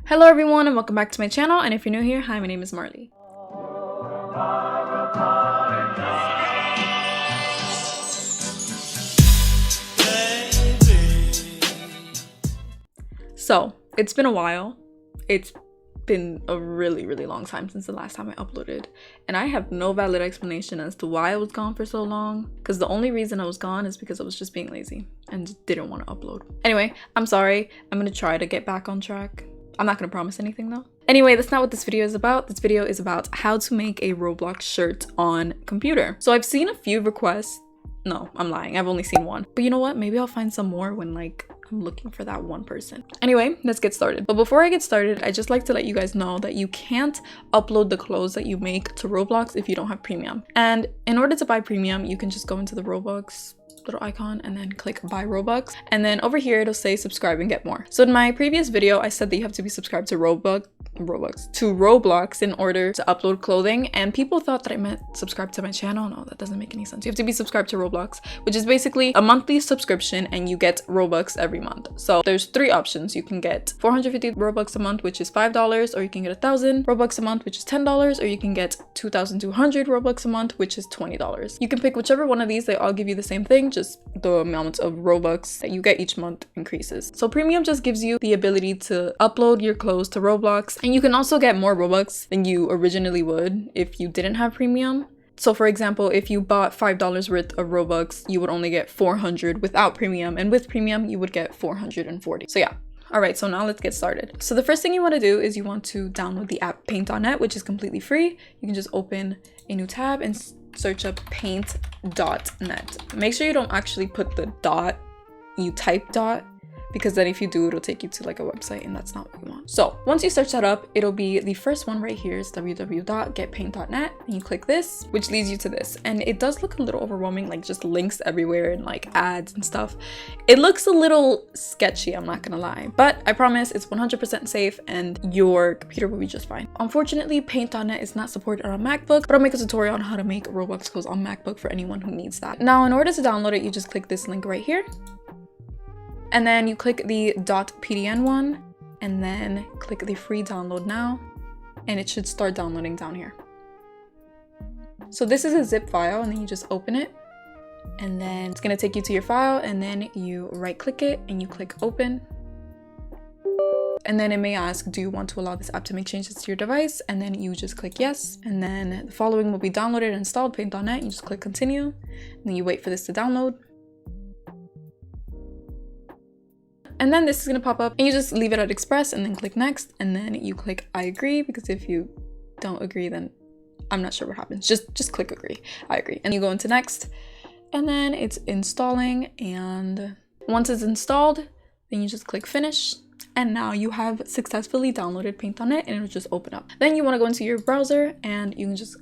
Hello everyone and welcome back to my channel, and if you're new here, hi, my name is Marley. So, it's been a while. It's been a really long time since the last time I uploaded, and I have no valid explanation as to why I was gone for so long, because the only reason I was gone is because I was just being lazy and just didn't want to upload. Anyway, I'm sorry. I'm gonna try to get back on track. I'm not gonna promise anything though. Anyway, that's not what this video is about. This video is about how to make a Roblox shirt on computer. So I've seen a few requests. No, I'm lying. I've only seen one. But you know what? Maybe I'll find some more when I'm looking for that one person. Anyway, let's get started. But before I get started, I just like to let you guys know that you can't upload the clothes that you make to Roblox if you don't have premium. And in order to buy premium, you can just go into the Roblox little icon and then click buy Robux, and then over here it'll say subscribe and get more. So in my previous video I said that you have to be subscribed to Roblox in order to upload clothing, and people thought that I meant subscribe to my channel. No, that doesn't make any sense. You have to be subscribed to Roblox, which is basically a monthly subscription, and you get Robux every month. So there's three options. You can get 450 Robux a month, which is $5, or you can get 1,000 Robux a month, which is $10, or you can get 2,200 Robux a month, which is $20. You can pick whichever one of these. They all give you the same thing, just the amount of Robux that you get each month increases. So premium just gives you the ability to upload your clothes to Roblox, and you can also get more Robux than you originally would if you didn't have premium. So for example, if you bought $5 worth of Robux, you would only get 400 without premium, and with premium you would get 440. So yeah. Alright, so now let's get started. So the first thing you want to do is you want to download the app paint.net, which is completely free. You can just open a new tab and search up paint.net. Make sure you don't actually put the dot, you type dot, because then if you do, it'll take you to like a website, and that's not what you want. So once you search that up, it'll be the first one right here is www.getpaint.net, and you click this, which leads you to this. And it does look a little overwhelming, like just links everywhere and like ads and stuff. It looks a little sketchy, I'm not gonna lie, but I promise it's 100% safe and your computer will be just fine. Unfortunately, paint.net is not supported on MacBook, but I'll make a tutorial on how to make Roblox clothes on MacBook for anyone who needs that. Now, in order to download it, you just click this link right here. And then you click the .pdn one, and then click the free download now, and it should start downloading down here. So this is a zip file, and then you just open it, and then it's gonna take you to your file, and then you right click it and you click open. And then it may ask, do you want to allow this app to make changes to your device? And then you just click yes, and then the following will be downloaded and installed, paint.net. You just click continue, and then you wait for this to download. And then this is gonna pop up, and you just leave it at express and then click next, and then you click I agree, because if you don't agree, then I'm not sure what happens. Just click agree. I agree. And you go into next, and then it's installing, and once it's installed, then you just click finish, and now you have successfully downloaded paint.net, and it'll just open up. Then you want to go into your browser, and you can just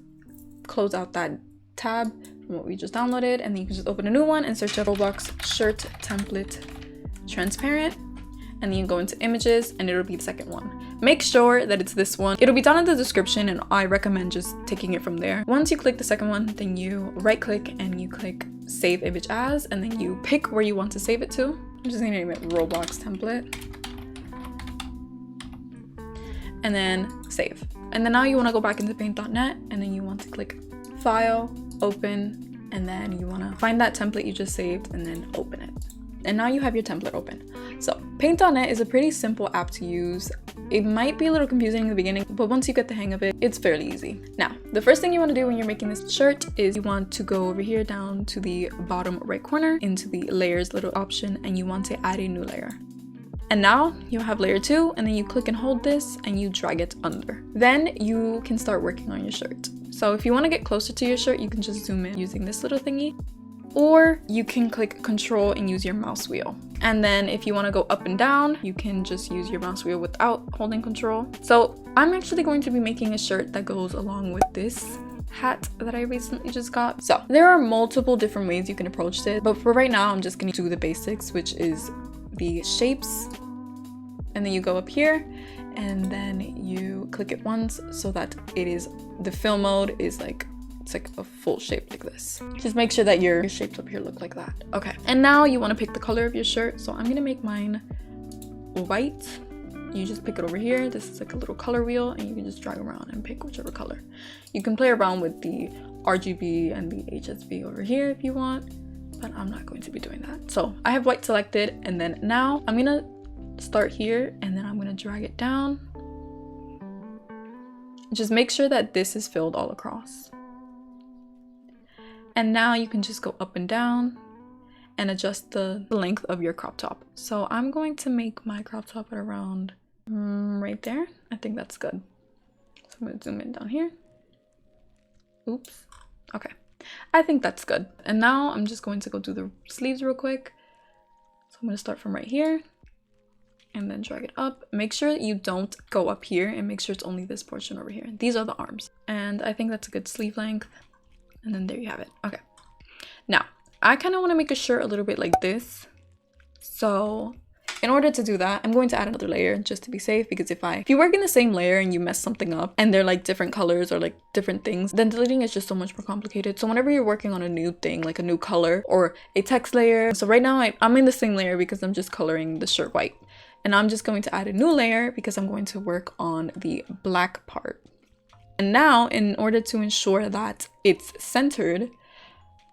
close out that tab from what we just downloaded, and then you can just open a new one and search up Roblox shirt template transparent, and then you go into images, and it'll be the second one. Make sure that it's this one. It'll be down in the description, and I recommend just taking it from there. Once you click the second one, then you right click and you click save image as, and then you pick where you want to save it to. I'm just gonna name it Roblox template, and then save. And then now you want to go back into paint.net, and then you want to click file, open, and then you want to find that template you just saved and then open it. And now you have your template open. So paint.net is a pretty simple app to use. It might be a little confusing in the beginning, but once you get the hang of it, it's fairly easy. Now, the first thing you want to do when you're making this shirt is you want to go over here down to the bottom right corner into the layers little option, and you want to add a new layer. And now you have layer 2, and then you click and hold this and you drag it under. Then you can start working on your shirt. So if you want to get closer to your shirt, you can just zoom in using this little thingy, or you can click control and use your mouse wheel. And then if you want to go up and down, you can just use your mouse wheel without holding control. So I'm actually going to be making a shirt that goes along with this hat that I recently just got. So there are multiple different ways you can approach it, but for right now I'm just going to do the basics, which is the shapes. And then you go up here, and then you click it once so that it is, the fill mode is like, it's like a full shape like this. Just make sure that your shapes up here look like that. Okay, and now you want to pick the color of your shirt. So I'm gonna make mine white, you just pick it over here. This is like a little color wheel, and you can just drag around and pick whichever color. You can play around with the RGB and the HSV over here if you want, but I'm not going to be doing that. So I have white selected, and then now I'm gonna start here, and then I'm gonna drag it down. Just make sure that this is filled all across. And now you can just go up and down and adjust the length of your crop top. So I'm going to make my crop top at around right there. I think that's good. So I'm gonna zoom in down here. Oops. Okay. I think that's good. And now I'm just going to go do the sleeves real quick. So I'm gonna start from right here and then drag it up. Make sure you don't go up here, and make sure it's only this portion over here. These are the arms. And I think that's a good sleeve length. And then there you have it. Okay. Now, I kind of want to make a shirt a little bit like this. So in order to do that, I'm going to add another layer just to be safe, because if you work in the same layer and you mess something up and they're like different colors or like different things, then deleting is just so much more complicated. So whenever you're working on a new thing, like a new color or a text layer, so right now I'm in the same layer because I'm just coloring the shirt white, and I'm just going to add a new layer because I'm going to work on the black part. And now, in order to ensure that it's centered,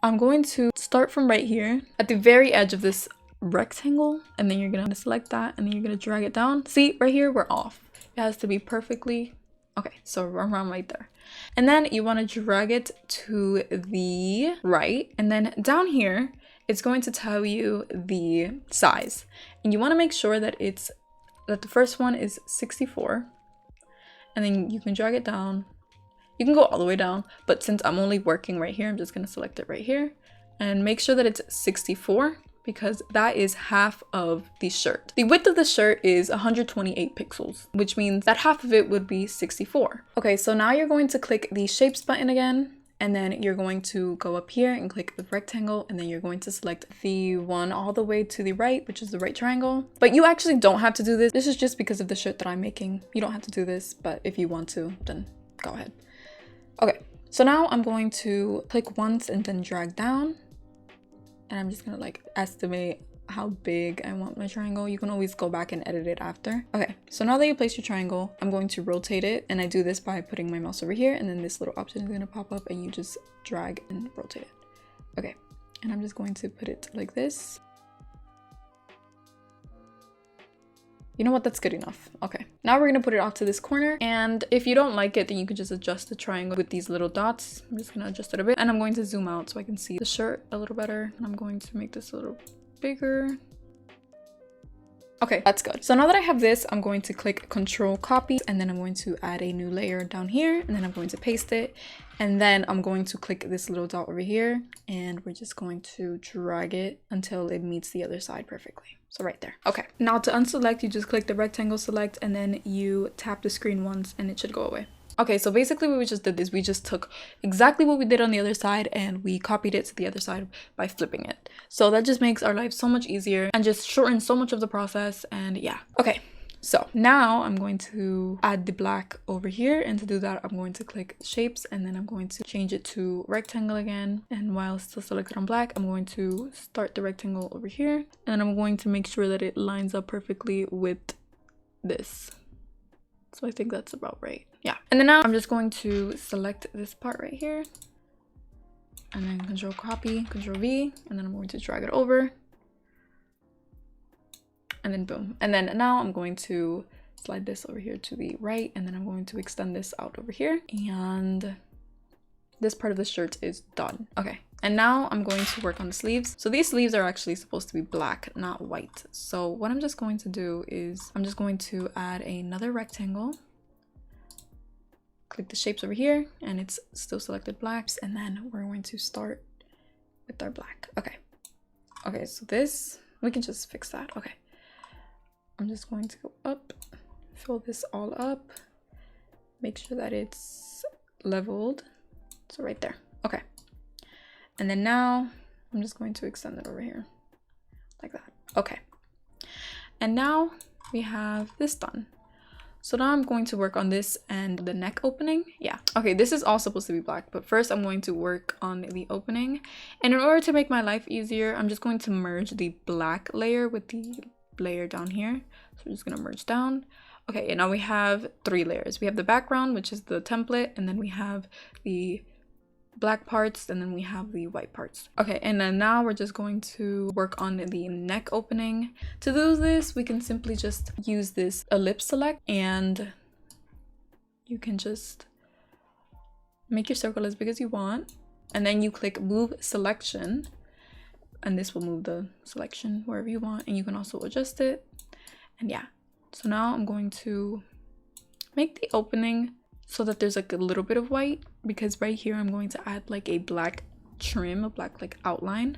I'm going to start from right here at the very edge of this rectangle, and then you're gonna select that, and then you're gonna drag it down. See, right here we're off. It has to be perfectly okay, so around right there. And then you want to drag it to the right, and then down here it's going to tell you the size, and you want to make sure that the first one is 64, and then you can drag it down. You can go all the way down, but since I'm only working right here, I'm just going to select it right here and make sure that it's 64, because that is half of the shirt. The width of the shirt is 128 pixels, which means that half of it would be 64. Okay, so now you're going to click the shapes button again, and then you're going to go up here and click the rectangle, and then you're going to select the one all the way to the right, which is the right triangle. But you actually don't have to do this. This is just because of the shirt that I'm making. You don't have to do this, but if you want to, then go ahead. Okay, so now I'm going to click once and then drag down, and I'm just gonna like estimate how big I want my triangle. You can always go back and edit it after. Okay, so now that you place your triangle, I'm going to rotate it, and I do this by putting my mouse over here, and then this little option is gonna pop up, and you just drag and rotate it. Okay, and I'm just going to put it like this. You know what, that's good enough. Okay, now we're gonna put it off to this corner, and if you don't like it, then you can just adjust the triangle with these little dots. I'm just gonna adjust it a bit, and I'm going to zoom out so I can see the shirt a little better, and I'm going to make this a little bigger. Okay, that's good. So now that I have this, I'm going to click Control Copy, and then I'm going to add a new layer down here, and then I'm going to paste it, and then I'm going to click this little dot over here, and we're just going to drag it until it meets the other side perfectly. So right there. Okay, now to unselect, you just click the rectangle select, and then you tap the screen once, and it should go away. Okay, so basically what we just did is we just took exactly what we did on the other side and we copied it to the other side by flipping it. So that just makes our life so much easier and just shortens so much of the process, and yeah. Okay, so now I'm going to add the black over here, and to do that I'm going to click shapes, and then I'm going to change it to rectangle again, and while still selected on black, I'm going to start the rectangle over here, and I'm going to make sure that it lines up perfectly with this. So I think that's about right. Yeah. And then now I'm just going to select this part right here, and then Control Copy, Control V, and then I'm going to drag it over, and then boom. And then now I'm going to slide this over here to the right, and then I'm going to extend this out over here, and this part of the shirt is done. Okay, and now I'm going to work on the sleeves. So these sleeves are actually supposed to be black, not white. So what I'm just going to do is I'm just going to add another rectangle, click the shapes over here, and it's still selected blacks, and then we're going to start with our black. Okay, so this, we can just fix that. Okay, I'm just going to go up, fill this all up, make sure that it's leveled. So right there. Okay, and then now I'm just going to extend it over here like that. Okay, and now we have this done. So now I'm going to work on this and the neck opening. Yeah, okay, this is all supposed to be black, but first I'm going to work on the opening, and in order to make my life easier, I'm just going to merge the black layer with the layer down here. So I'm just gonna merge down. Okay, and now we have 3 layers. We have the background, which is the template, and then we have the black parts, and then we have the white parts. Okay, and then now we're just going to work on the neck opening. To do this, we can simply just use this ellipse select, and you can just make your circle as big as you want, and then you click move selection, and this will move the selection wherever you want, and you can also adjust it. And yeah, so now I'm going to make the opening so that there's like a little bit of white, because right here I'm going to add like a black trim, a black like outline.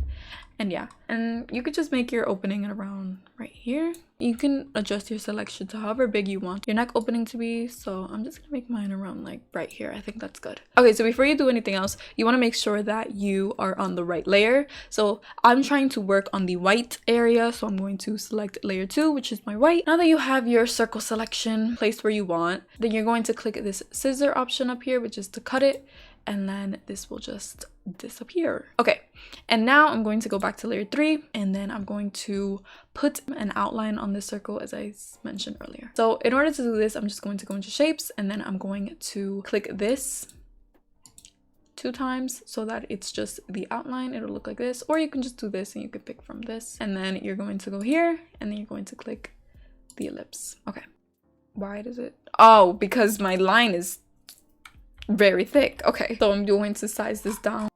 And yeah, and you could just make your opening at around right here. You can adjust your selection to however big you want your neck opening to be, so I'm just gonna make mine around like right here. I think that's good. Okay, so before you do anything else, you want to make sure that you are on the right layer. So I'm trying to work on the white area, so I'm going to select layer 2, which is my white. Now that you have your circle selection placed where you want, then you're going to click this scissor option up here, which is to cut it, and then this will just disappear. Okay, and now I'm going to go back to layer 3, and then I'm going to put an outline on this circle as I mentioned earlier. So in order to do this, I'm just going to go into shapes, and then I'm going to click this 2 times so that it's just the outline. It'll look like this, or you can just do this and you can pick from this, and then you're going to go here, and then you're going to click the ellipse. Okay, why does it? Oh, because my line is very thick. Okay, so I'm going to size this down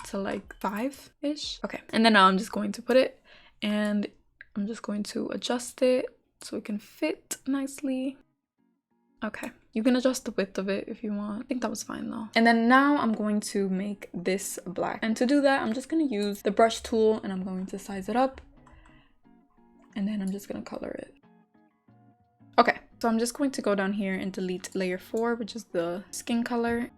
to like 5-ish. Okay, and then now I'm just going to put it, and I'm just going to adjust it so it can fit nicely. Okay, you can adjust the width of it if you want. I think that was fine though. And then now I'm going to make this black, and to do that I'm just going to use the brush tool, and I'm going to size it up, and then I'm just going to color it. Okay, so I'm just going to go down here and delete layer 4, which is the skin color.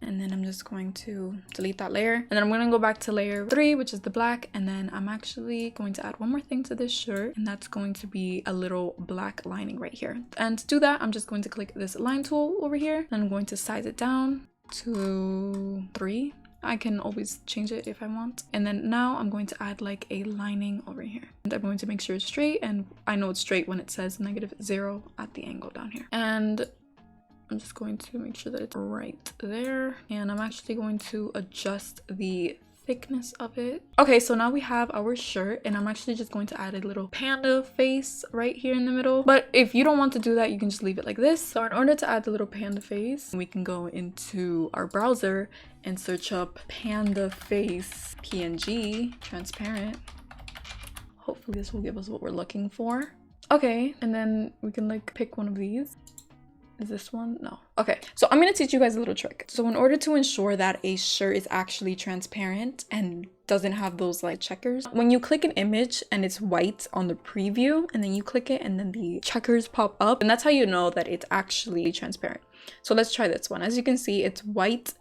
And then I'm just going to delete that layer. And then I'm going to go back to layer 3, which is the black. And then I'm actually going to add one more thing to this shirt, and that's going to be a little black lining right here. And to do that, I'm just going to click this line tool over here, and I'm going to size it down to 3. I can always change it if I want. And then now I'm going to add like a lining over here, and I'm going to make sure it's straight, and I know it's straight when it says -0 at the angle down here. And I'm just going to make sure that it's right there, and I'm actually going to adjust the thickness of it. Okay, so now we have our shirt, and I'm actually just going to add a little panda face right here in the middle. But if you don't want to do that, you can just leave it like this. So in order to add the little panda face, we can go into our browser and search up panda face PNG transparent. Hopefully this will give us what we're looking for. Okay, and then we can like pick one of these. Is this one? No. Okay, so I'm going to teach you guys a little trick. So in order to ensure that a shirt is actually transparent and doesn't have those like checkers, when you click an image and it's white on the preview, and then you click it and then the checkers pop up, and that's how you know that it's actually transparent. So let's try this one. As you can see, it's white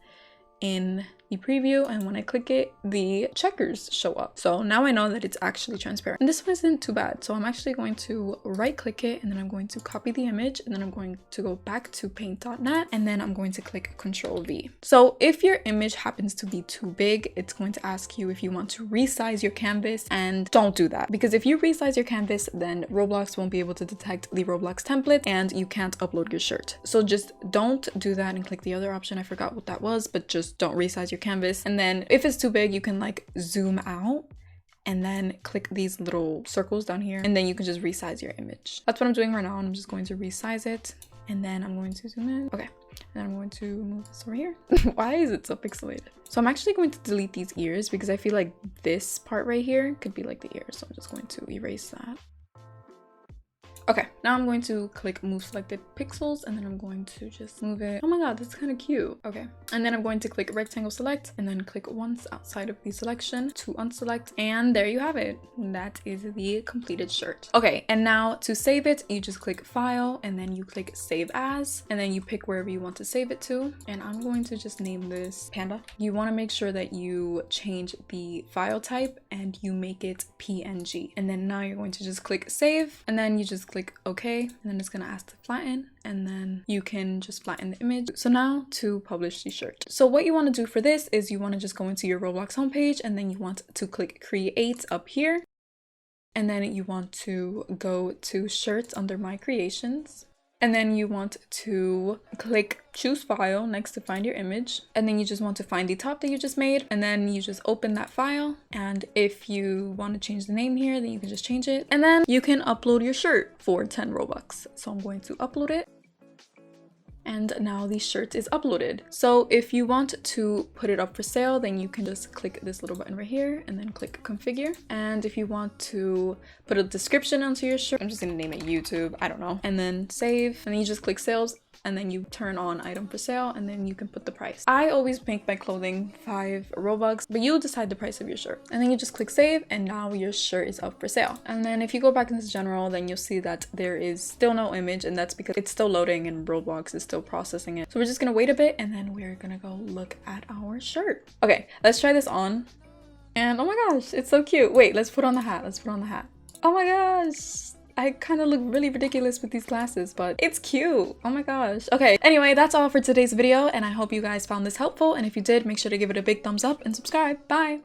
in the preview, and when I click it, the checkers show up. So now I know that it's actually transparent, and this one isn't too bad. So I'm actually going to right click it, and then I'm going to copy the image, and then I'm going to go back to paint.net, and then I'm going to click Ctrl+V. So if your image happens to be too big, it's going to ask you if you want to resize your canvas, and don't do that, because if you resize your canvas, then Roblox won't be able to detect the Roblox template and you can't upload your shirt. So just don't do that and click the other option. I forgot what that was, but just don't resize your canvas. And then if it's too big, you can like zoom out and then click these little circles down here, and then you can just resize your image. That's what I'm doing right now, and I'm just going to resize it, and then I'm going to zoom in. Okay, and then I'm going to move this over here. Why is it so pixelated? So I'm actually going to delete these ears because I feel like this part right here could be like the ears, so I'm just going to erase that. Okay, now I'm going to click move selected pixels, and then I'm going to just move it. Oh my god, that's kind of cute. Okay, and then I'm going to click rectangle select, and then click once outside of the selection to unselect, and there you have it. That is the completed shirt. Okay, and now to save it, you just click file, and then you click save as, and then you pick wherever you want to save it to, and I'm going to just name this panda. You want to make sure that you change the file type and you make it PNG, and then now you're going to just click save, and then you just click OK, and then it's gonna ask to flatten, and then you can just flatten the image. So now to publish the shirt. So what you want to do for this is you want to just go into your Roblox homepage, and then you want to click create up here, and then you want to go to shirts under my creations. And then you want to click choose file next to find your image. And then you just want to find the top that you just made. And then you just open that file. And if you want to change the name here, then you can just change it. And then you can upload your shirt for 10 Robux. So I'm going to upload it. And now the shirt is uploaded. So if you want to put it up for sale, then you can just click this little button right here and then click configure. And if you want to put a description onto your shirt, I'm just gonna name it YouTube, I don't know, and then save, and then you just click sales, and then you turn on item for sale, and then you can put the price. I always make my clothing 5 Robux, but you decide the price of your shirt. And then you just click save, and now your shirt is up for sale. And then if you go back into general, then you'll see that there is still no image, and that's because it's still loading and Roblox is still processing it. So we're just gonna wait a bit, and then we're gonna go look at our shirt. Okay, let's try this on. And oh my gosh, it's so cute. Wait, let's put on the hat. Let's put on the hat. Oh my gosh. I kind of look really ridiculous with these glasses, but it's cute. Oh my gosh. Okay, anyway, that's all for today's video, and I hope you guys found this helpful. And if you did, make sure to give it a big thumbs up and subscribe. Bye.